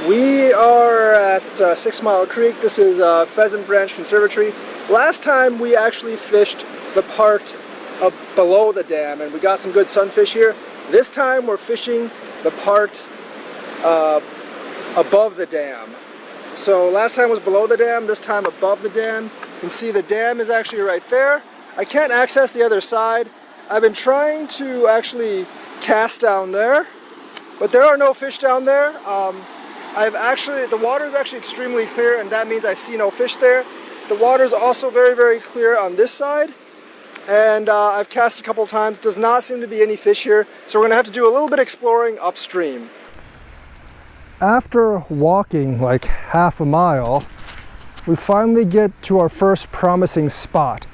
We are at 6 Mile Creek. This is Pheasant Branch Conservatory. Last time we actually fished the part below the dam and we got some good sunfish here. This time we're fishing the part above the dam. So last time was below the dam, this time above the dam. You can see the dam is actually right there. I can't access the other side. I've been trying to actually cast down there, but there are no fish down there. The water is actually extremely clear, and that means I see no fish there. The water is also very, very clear on this side, and I've cast a couple times. Does not seem to be any fish here, so we're going to have to do a little bit exploring upstream. After walking like half a mile, we finally get to our first promising spot.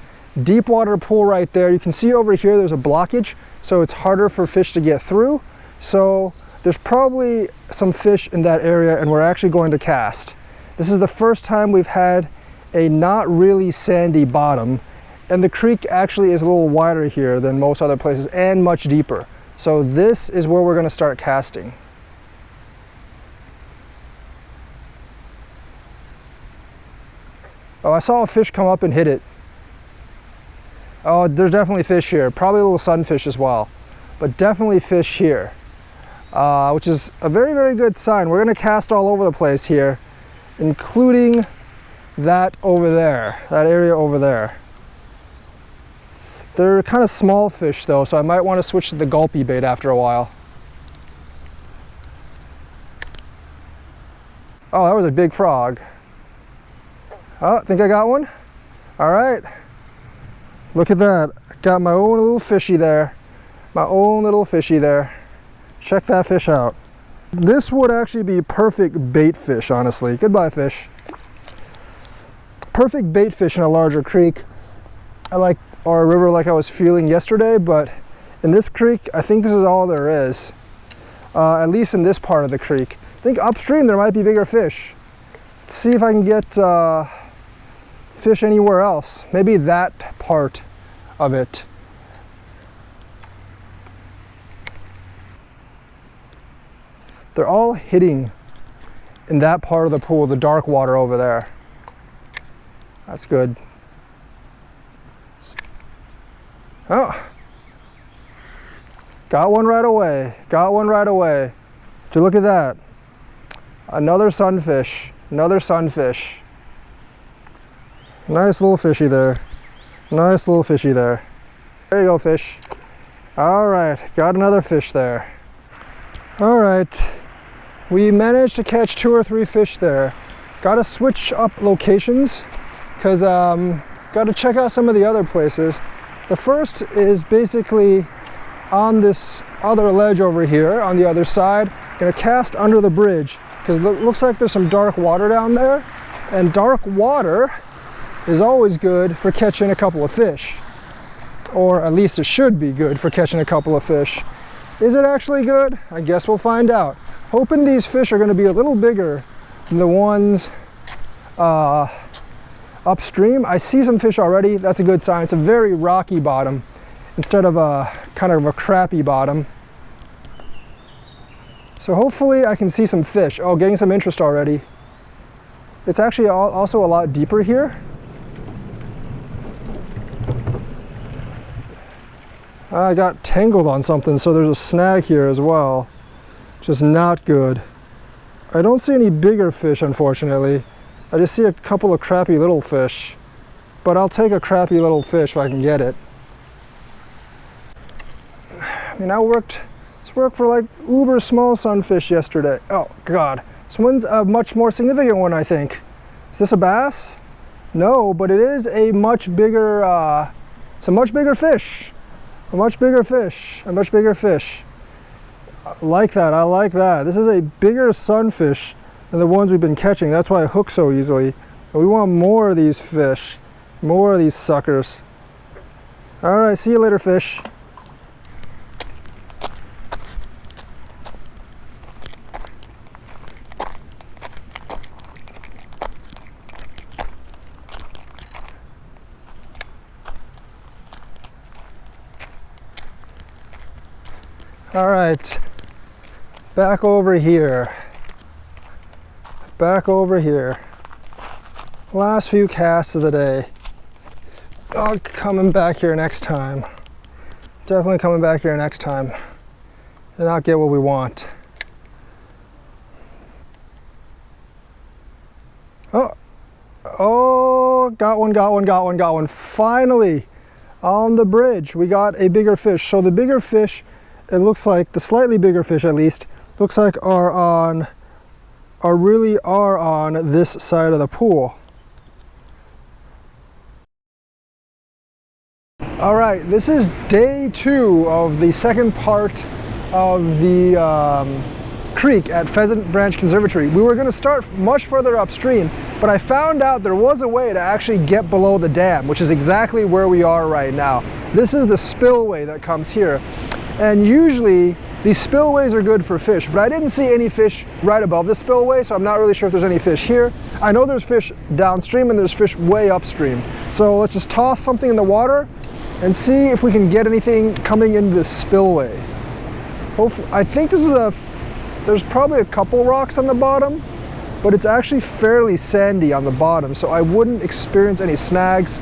Deep water pool right there. You can see over here there's a blockage, so it's harder for fish to get through. So there's probably some fish in that area, and we're actually going to cast. This is the first time we've had a not really sandy bottom, and the creek actually is a little wider here than most other places and much deeper. So this is where we're going to start casting. Oh, I saw a fish come up and hit it. Oh, there's definitely fish here. Probably a little sunfish as well, but definitely fish here. Which is a very, very good sign. We're going to cast all over the place here, including that over there, that area over there. They're kind of small fish though, so I might want to switch to the gulpy bait after a while. Oh, that was a big frog. Oh, I think I got one. All right. Look at that. Got my own little fishy there. My own little fishy there. Check that fish out. This would actually be perfect bait fish, honestly. Goodbye, fish. Perfect bait fish in a larger creek. Or a river like I was feeling yesterday, but in this creek, I think this is all there is. At least in this part of the creek. I think upstream there might be bigger fish. Let's see if I can get fish anywhere else. Maybe that part of it. They're all hitting in that part of the pool, the dark water over there. That's good. Oh, got one right away. Got one right away. Did you look at that? Another sunfish. Another sunfish. Nice little fishy there. Nice little fishy there. There you go, fish. All right, got another fish there. All right. We managed to catch 2 or 3 fish there. Got to switch up locations because got to check out some of the other places. The first is basically on this other ledge over here on the other side. Gonna cast under the bridge because it looks like there's some dark water down there, and dark water is always good for catching a couple of fish, or at least it should be good for catching a couple of fish. Is it actually good? I guess we'll find out. Hoping these fish are going to be a little bigger than the ones upstream. I see some fish already. That's a good sign. It's a very rocky bottom instead of a kind of a crappy bottom. So hopefully I can see some fish. Oh, getting some interest already. It's actually also a lot deeper here. I got tangled on something, so there's a snag here as well. Just not good. I don't see any bigger fish, unfortunately. I just see a couple of crappy little fish. But I'll take a crappy little fish if I can get it. I mean, this worked for like uber small sunfish yesterday. Oh God, this one's a much more significant one, I think. Is this a bass? No, but it is a much bigger, it's a much bigger fish. A much bigger fish, a much bigger fish. I like that, I like that. This is a bigger sunfish than the ones we've been catching. That's why I hook so easily. And we want more of these fish, more of these suckers. All right, see you later, fish. All right, back over here. back over here. Last few casts of the day. Oh, coming back here next time. Definitely coming back here next time. And not get what we want. Oh, got one. Finally, on the bridge, we got a bigger fish. So the bigger fish, it looks like, the slightly bigger fish at least, looks like really are on this side of the pool. All right, this is day 2 of the second part of the creek at Pheasant Branch Conservatory. We were going to start much further upstream, but I found out there was a way to actually get below the dam, which is exactly where we are right now. This is the spillway that comes here, and usually these spillways are good for fish, but I didn't see any fish right above the spillway, so I'm not really sure if there's any fish here. I know there's fish downstream and there's fish way upstream. So let's just toss something in the water and see if we can get anything coming into the spillway. Hopefully, I think this is there's probably a couple rocks on the bottom, but it's actually fairly sandy on the bottom, so I wouldn't experience any snags.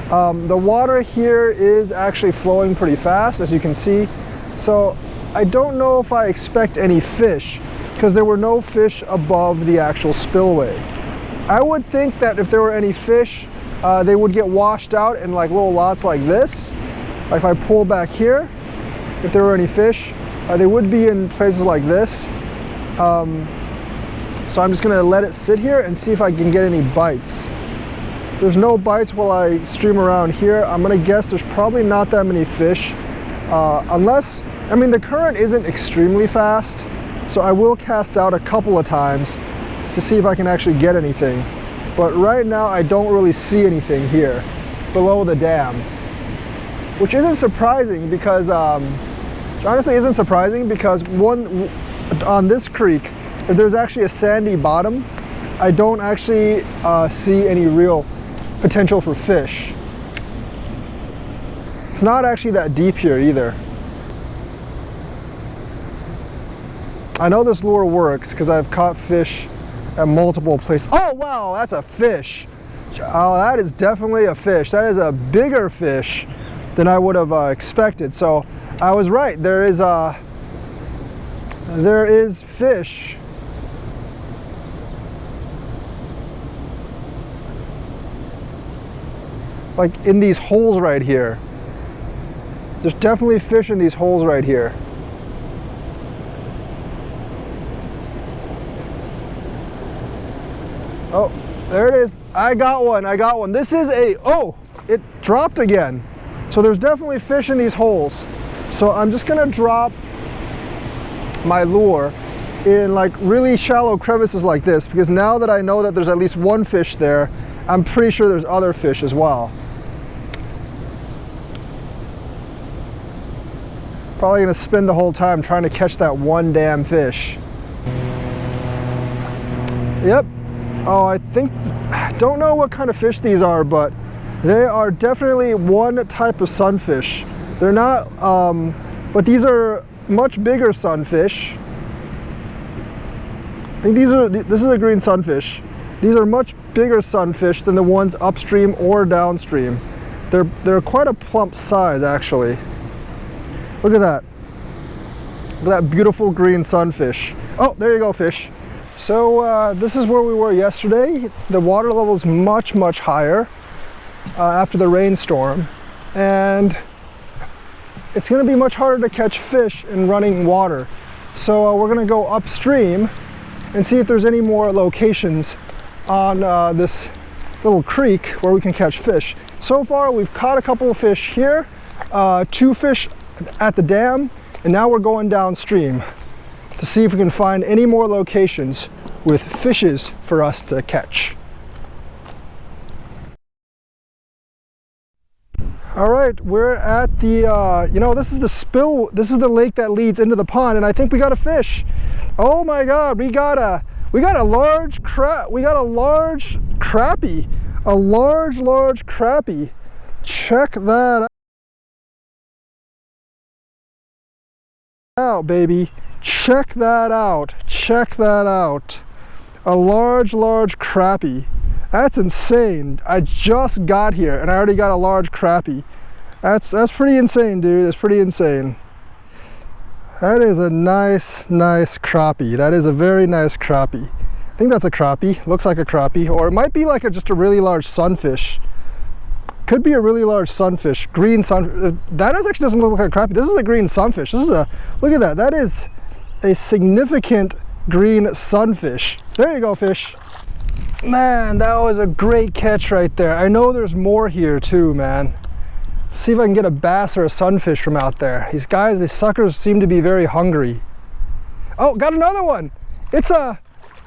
The water here is actually flowing pretty fast, as you can see, so I don't know if I expect any fish, because there were no fish above the actual spillway. I would think that if there were any fish, they would get washed out in like little lots like this. If I pull back here, if there were any fish, they would be in places like this. So I'm just gonna let it sit here and see if I can get any bites. There's no bites while I stream around here. I'm gonna guess there's probably not that many fish, unless, I mean, the current isn't extremely fast, so I will cast out a couple of times to see if I can actually get anything. But right now I don't really see anything here below the dam, which isn't surprising because, honestly isn't surprising because on this creek, if there's actually a sandy bottom, I don't actually see any real potential for fish. It's not actually that deep here either. I know this lure works because I've caught fish at multiple places. Oh wow, that's a fish. Oh, that is definitely a fish. That is a bigger fish than I would have expected. So I was right. There is fish. Like in these holes right here. There's definitely fish in these holes right here. Oh, there it is. I got one. This is oh, it dropped again. So there's definitely fish in these holes. So I'm just gonna drop my lure in like really shallow crevices like this, because now that I know that there's at least one fish there, I'm pretty sure there's other fish as well. Probably gonna spend the whole time trying to catch that one damn fish. Yep. Oh, I don't know what kind of fish these are, but they are definitely one type of sunfish. They're not, but these are much bigger sunfish. I think this is a green sunfish. These are much bigger sunfish than the ones upstream or downstream. They're quite a plump size, actually. Look at that. Look at that beautiful green sunfish. Oh, there you go, fish. So this is where we were yesterday. The water level is much, much higher after the rainstorm. And it's gonna be much harder to catch fish in running water. So we're gonna go upstream and see if there's any more locations on this little creek where we can catch fish. So far we've caught a couple of fish here, 2 fish at the dam, and now we're going downstream to see if we can find any more locations with fishes for us to catch. All right, we're at the, this is the lake that leads into the pond, and I think we got a fish. Oh my God, we got a large crappie, a large crappie. Check that out, baby. Check that out. a large crappie. That's insane. I just got here and I already got a large crappie. That's pretty insane, dude. That's pretty insane. That is a nice crappie. That is a very nice crappie. I think that's a crappie. Looks like a crappie, or it might be like just a really large sunfish. Could be a really large sunfish. Green sunfish. That actually doesn't look like a crappie. This is a green sunfish. This is a, look at that. That is a significant green sunfish. There you go, fish. Man, that was a great catch right there. I know there's more here too, man. Let's see if I can get a bass or a sunfish from out there. These guys, these suckers seem to be very hungry. Oh, got another one. It's a,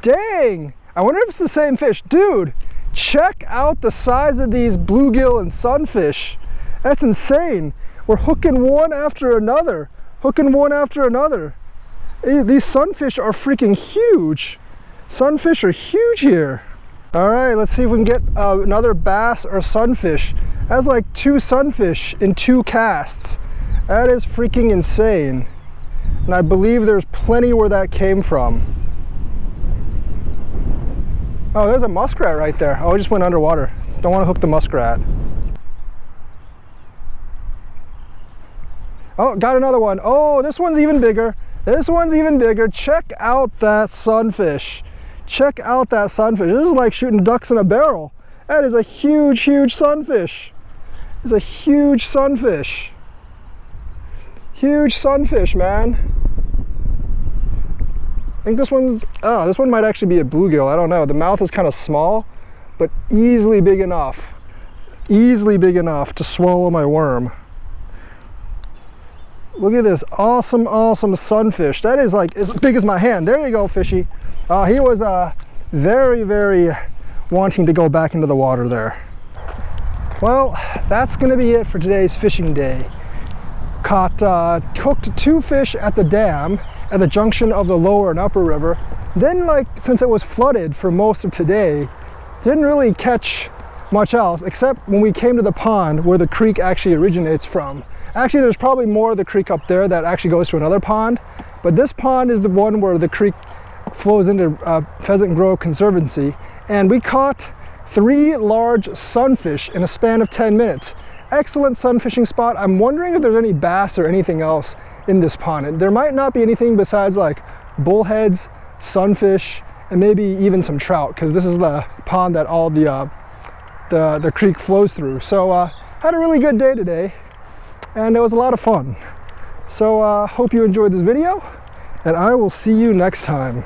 dang. I wonder if it's the same fish. Dude, check out the size of these bluegill and sunfish. That's insane. We're hooking one after another. Hooking one after another. These sunfish are freaking huge. Sunfish are huge here. All right, let's see if we can get another bass or sunfish. That's like 2 sunfish in 2 casts. That is freaking insane. And I believe there's plenty where that came from. Oh, there's a muskrat right there. Oh, it just went underwater. Don't want to hook the muskrat. Oh, got another one. Oh, this one's even bigger. This one's even bigger. Check out that sunfish. Check out that sunfish. This is like shooting ducks in a barrel. That is a huge sunfish. It's a huge sunfish. Huge sunfish, man. I think this one's, oh, this one might actually be a bluegill. I don't know. The mouth is kind of small, but easily big enough. Easily big enough to swallow my worm. Look at this awesome sunfish. That is like as big as my hand. There you go, fishy. He was very wanting to go back into the water there. Well, that's gonna be it for today's fishing day. Cooked 2 fish at the dam at the junction of the lower and upper river. Then, like, since it was flooded for most of today, didn't really catch much else except when we came to the pond where the creek actually originates from. Actually, there's probably more of the creek up there that actually goes to another pond, but this pond is the one where the creek flows into Pheasant Grove Conservancy, and we caught 3 large sunfish in a span of 10 minutes. Excellent sun fishing spot. I'm wondering if there's any bass or anything else in this pond. There might not be anything besides like bullheads, sunfish, and maybe even some trout, because this is the pond that all the creek flows through. So had a really good day today, and it was a lot of fun. So hope you enjoyed this video, and I will see you next time.